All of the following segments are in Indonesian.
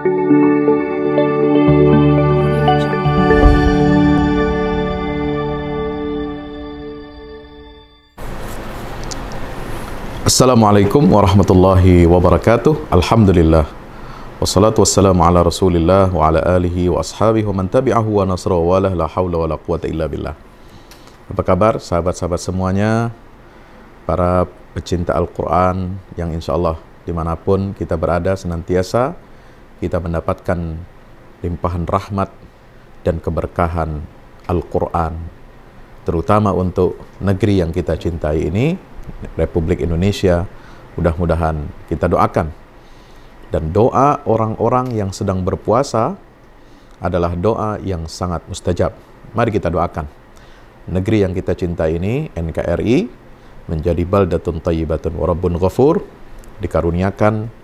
Assalamualaikum warahmatullahi wabarakatuh. Alhamdulillah. Wassalatu wassalamu ala rasulillah wa ala alihi wa ashabihi wa man tabi'ahu wa nasrahu wa la hawla wa la quwata illa billah. Apa kabar sahabat-sahabat semuanya, para pecinta Al-Quran yang insya Allah dimanapun kita berada senantiasa kita mendapatkan limpahan rahmat dan keberkahan Al-Quran, terutama untuk negeri yang kita cintai ini, Republik Indonesia. Mudah-mudahan kita doakan, dan doa orang-orang yang sedang berpuasa adalah doa yang sangat mustajab. Mari kita doakan negeri yang kita cintai ini, NKRI, menjadi baldatun thayyibatun wa rabbun ghafur, dikaruniakan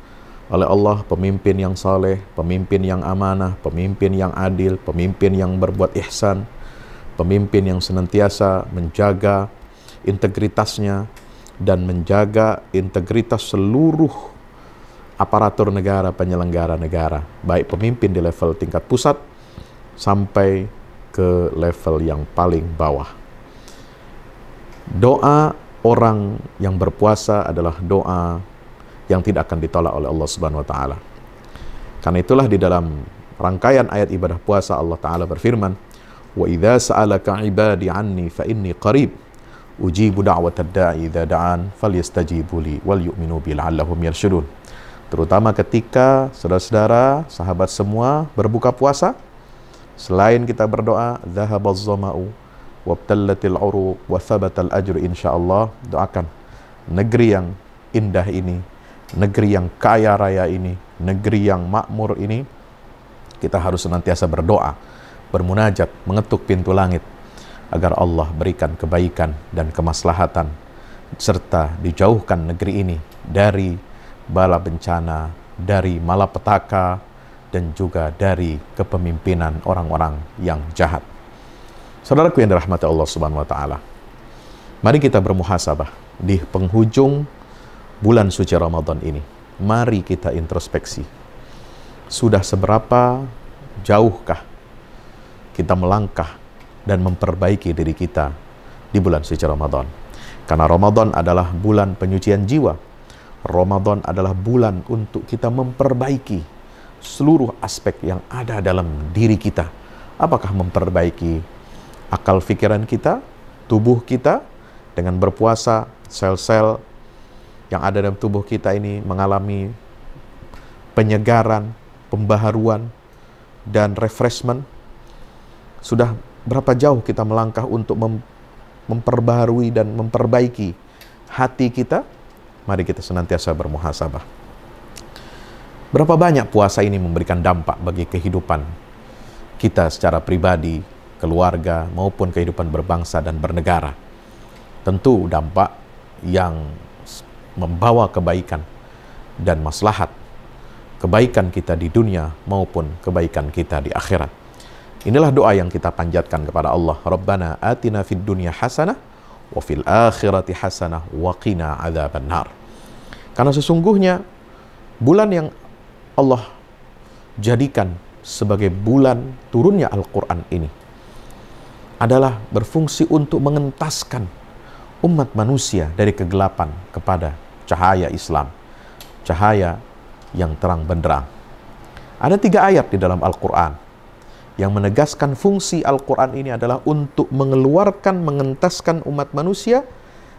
oleh Allah pemimpin yang saleh, pemimpin yang amanah, pemimpin yang adil, pemimpin yang berbuat ihsan, pemimpin yang senantiasa menjaga integritasnya dan menjaga integritas seluruh aparatur negara, penyelenggara negara, baik pemimpin di level tingkat pusat sampai ke level yang paling bawah. Doa orang yang berpuasa adalah doa yang tidak akan ditolak oleh Allah Subhanahu wa taala. Karena itulah di dalam rangkaian ayat ibadah puasa Allah taala berfirman, "Wa idza sa'alaka 'ibadi 'anni fa inni qarib ujibu da'watad da'i idza da'an falyastajibu li wal yu'minu bi la'allahum yarshudun." Terutama ketika saudara-saudara, sahabat semua berbuka puasa, selain kita berdoa, dhahabaz zama'u wabtallatil 'uruq wa thabatal ajru insyaallah, doakan negeri yang indah ini, negeri yang kaya raya ini, negeri yang makmur ini. Kita harus senantiasa berdoa, bermunajat, mengetuk pintu langit agar Allah berikan kebaikan dan kemaslahatan, serta dijauhkan negeri ini dari bala bencana, dari malapetaka, dan juga dari kepemimpinan orang-orang yang jahat. Saudaraku yang dirahmati Allah Subhanahu wa taala, mari kita bermuhasabah di penghujung bulan suci Ramadan ini. Mari kita introspeksi. Sudah seberapa jauhkah kita melangkah dan memperbaiki diri kita di bulan suci Ramadan? Karena Ramadan adalah bulan penyucian jiwa. Ramadan adalah bulan untuk kita memperbaiki seluruh aspek yang ada dalam diri kita. Apakah memperbaiki akal pikiran kita, tubuh kita, dengan berpuasa, sel-sel yang ada dalam tubuh kita ini mengalami penyegaran, pembaharuan, dan refreshment. Sudah berapa jauh kita melangkah untuk memperbaharui dan memperbaiki hati kita? Mari kita senantiasa bermuhasabah. Berapa banyak puasa ini memberikan dampak bagi kehidupan kita secara pribadi, keluarga, maupun kehidupan berbangsa dan bernegara? Tentu dampak yang membawa kebaikan dan maslahat, kebaikan kita di dunia maupun kebaikan kita di akhirat. Inilah doa yang kita panjatkan kepada Allah. Rabbana atina fid dunya hasanah wa fil akhirati hasanah wa qina adzabannar. Karena sesungguhnya bulan yang Allah jadikan sebagai bulan turunnya Al-Quran ini adalah berfungsi untuk mengentaskan umat manusia dari kegelapan kepada cahaya Islam, cahaya yang terang benderang. Ada 3 ayat di dalam Al-Quran yang menegaskan fungsi Al-Quran ini adalah untuk mengeluarkan, mengentaskan umat manusia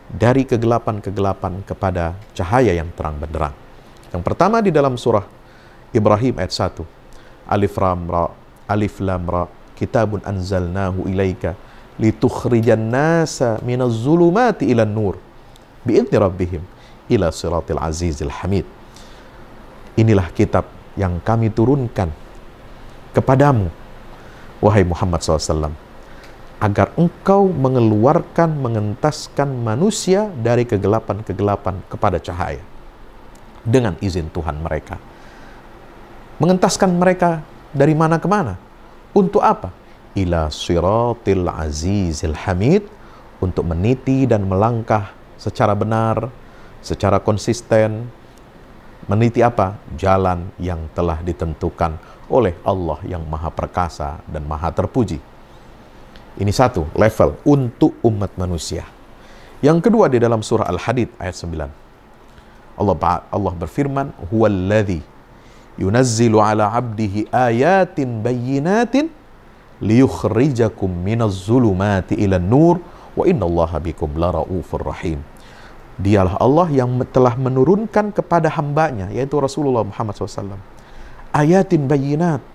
dari kegelapan-kegelapan kepada cahaya yang terang benderang. Yang pertama di dalam surah Ibrahim ayat 1. Alif Lam Ra, kitabun anzalnahu ilaika litukhrijan nasa minaz zulumati ilan nur bi'idni rabbihim ila siratil azizil hamid. Inilah kitab yang kami turunkan kepadamu, wahai Muhammad SAW, agar engkau mengeluarkan, mengentaskan manusia dari kegelapan-kegelapan kepada cahaya dengan izin Tuhan mereka. Mengentaskan mereka dari mana ke mana? Untuk apa? Ila siratil azizil hamid, untuk meniti dan melangkah secara benar, secara konsisten, Meniti apa? Jalan yang telah ditentukan oleh Allah yang Maha Perkasa dan Maha Terpuji. Ini satu level untuk umat manusia. Yang kedua di dalam surah Al-Hadid ayat 9. Allah berfirman, "Huwallazi yunazzilu 'ala 'abdihi ayatin bayyinatin liyukhrijakum minaz zulumati ilan nur wa innallaha bikum laraufur rahim." Dialah Allah yang telah menurunkan kepada hambanya, yaitu Rasulullah Muhammad SAW, ayatin bayyinat,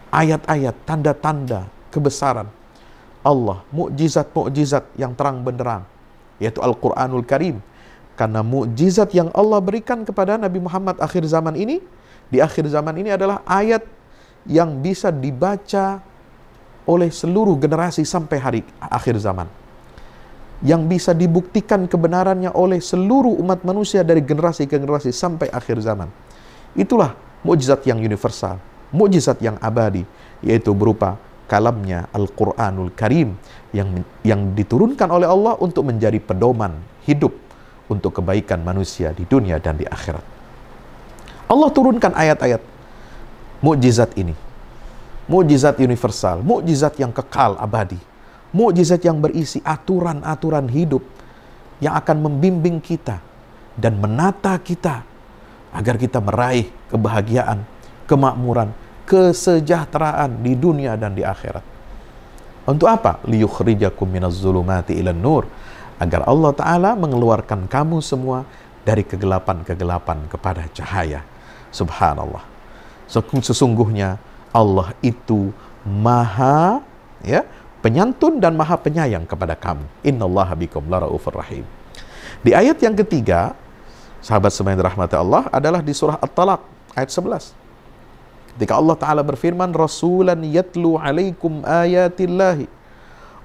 ayat-ayat, tanda-tanda kebesaran Allah, mukjizat-mukjizat yang terang benderang, yaitu Al-Quranul Karim. Karena mukjizat yang Allah berikan kepada Nabi Muhammad akhir zaman ini, di akhir zaman ini adalah ayat yang bisa dibaca oleh seluruh generasi sampai hari akhir zaman, yang bisa dibuktikan kebenarannya oleh seluruh umat manusia dari generasi ke generasi sampai akhir zaman. Itulah mukjizat yang universal, mukjizat yang abadi, yaitu berupa kalamnya Al-Quranul Karim yang diturunkan oleh Allah untuk menjadi pedoman hidup untuk kebaikan manusia di dunia dan di akhirat. Allah turunkan ayat-ayat mukjizat ini, mukjizat universal, mukjizat yang kekal abadi, mukjizat yang berisi aturan-aturan hidup yang akan membimbing kita dan menata kita agar kita meraih kebahagiaan, kemakmuran, kesejahteraan di dunia dan di akhirat. Untuk apa? Liyukhrijakum minaz zulumati ilan nur, agar Allah Ta'ala mengeluarkan kamu semua dari kegelapan-kegelapan kepada cahaya. Subhanallah. Sesungguhnya Allah itu maha penyantun dan maha penyayang kepada kamu. Innallaha bikum laraufur rahim. Di ayat yang ketiga, sahabat semua yang dirahmati Allah, adalah di surah At-Talaq ayat 11. Ketika Allah Ta'ala berfirman, Rasulan yatlu alaikum ayatillahi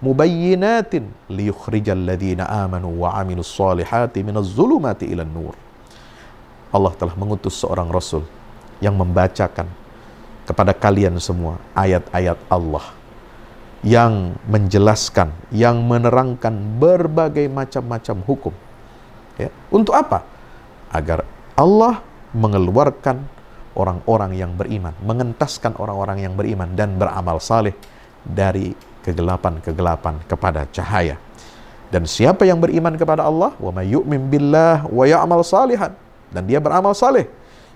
mubayyinatin liyukhrijal ladhina amanu wa amilus salihati minaz zulumati ilan nur. Allah telah mengutus seorang Rasul yang membacakan kepada kalian semua ayat-ayat Allah, yang menjelaskan, yang menerangkan berbagai macam-macam hukum. Ya. Untuk apa? Agar Allah mengeluarkan orang-orang yang beriman, mengentaskan orang-orang yang beriman dan beramal saleh dari kegelapan-kegelapan kepada cahaya. Dan siapa yang beriman kepada Allah, wa may yu'min billah wa ya'mal salihan, dan dia beramal saleh,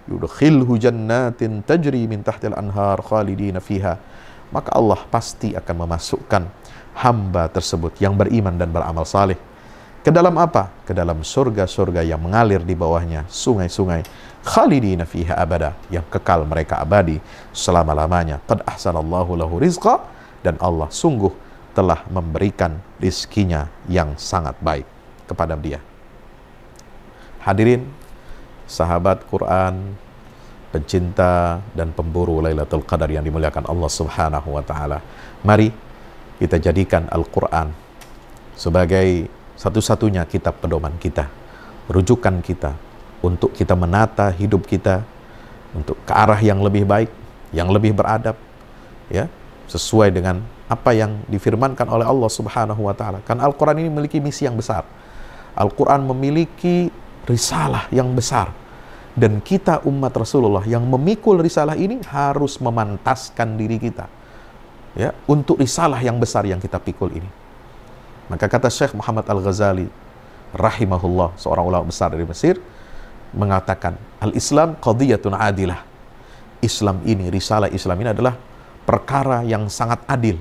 yudkhilhu jannatin tajri min tahtil anhar khalidina fiha, maka Allah pasti akan memasukkan hamba tersebut yang beriman dan beramal saleh ke dalam apa? Ke dalam surga-surga yang mengalir di bawahnya sungai-sungai, khalidina fiha abada, yang kekal mereka abadi selama-lamanya. Qad ahsanallahu lahu rizqa, dan Allah sungguh telah memberikan rizkinya yang sangat baik kepada dia. Hadirin, sahabat Quran, pencinta dan pemburu Lailatul Qadar yang dimuliakan Allah Subhanahu wa Ta'ala, mari kita jadikan Al-Quran sebagai satu-satunya kitab pedoman kita, rujukan kita untuk kita menata hidup kita untuk ke arah yang lebih baik, yang lebih beradab, ya, sesuai dengan apa yang difirmankan oleh Allah Subhanahu wa Ta'ala. Karena Al-Quran ini memiliki misi yang besar. Al-Quran memiliki risalah yang besar, dan kita umat Rasulullah yang memikul risalah ini harus memantaskan diri kita, ya, untuk risalah yang besar yang kita pikul ini. Maka kata Syekh Muhammad Al-Ghazali rahimahullah, seorang ulama besar dari Mesir, mengatakan, Al-Islam qadiyatun adilah. Islam ini, risalah Islam ini adalah perkara yang sangat adil.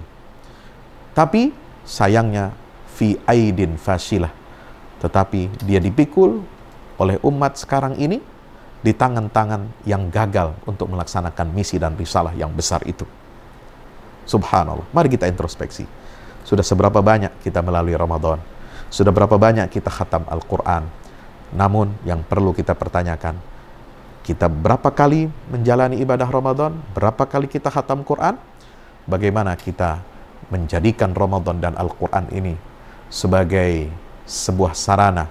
Tapi sayangnya fi aidin fasilah, tetapi dia dipikul oleh umat sekarang ini di tangan-tangan yang gagal untuk melaksanakan misi dan risalah yang besar itu. Subhanallah. Mari kita introspeksi. Sudah seberapa banyak kita melalui Ramadan? Sudah berapa banyak kita khatam Al-Quran? Namun yang perlu kita pertanyakan, kita berapa kali menjalani ibadah Ramadan? Berapa kali kita khatam Quran? Bagaimana kita menjadikan Ramadan dan Al-Quran ini sebagai sebuah sarana,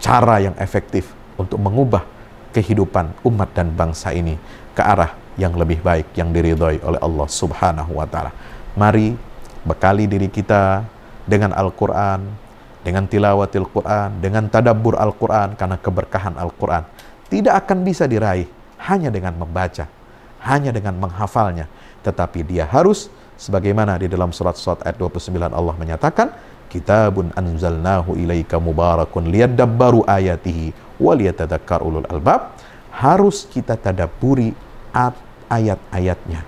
cara yang efektif untuk mengubah kehidupan umat dan bangsa ini ke arah yang lebih baik, yang diridhoi oleh Allah Subhanahu wa Ta'ala. Mari bekali diri kita dengan Al-Quran, dengan tilawatil Quran, dengan tadabbur Al-Quran, karena keberkahan Al-Quran tidak akan bisa diraih hanya dengan membaca, hanya dengan menghafalnya, tetapi dia harus sebagaimana di dalam surat ayat 29 Allah menyatakan, kitabun anzalnahu ilaika mubarakun liyadabbaru ayatihi waliyatadzakkar ulul albab. Harus kita tadabburi ayat-ayatnya,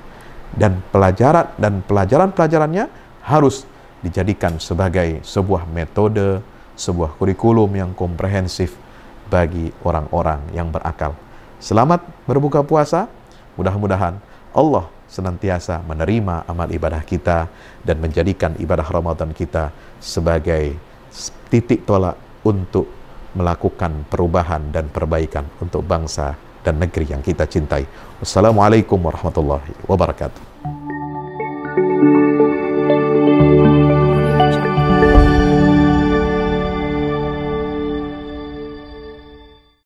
dan pelajaran-pelajarannya harus dijadikan sebagai sebuah metode, sebuah kurikulum yang komprehensif bagi orang-orang yang berakal. Selamat berbuka puasa. Mudah-mudahan Allah senantiasa menerima amal ibadah kita dan menjadikan ibadah Ramadan kita sebagai titik tolak untuk melakukan perubahan dan perbaikan untuk bangsa dan negeri yang kita cintai. Wassalamualaikum warahmatullahi wabarakatuh.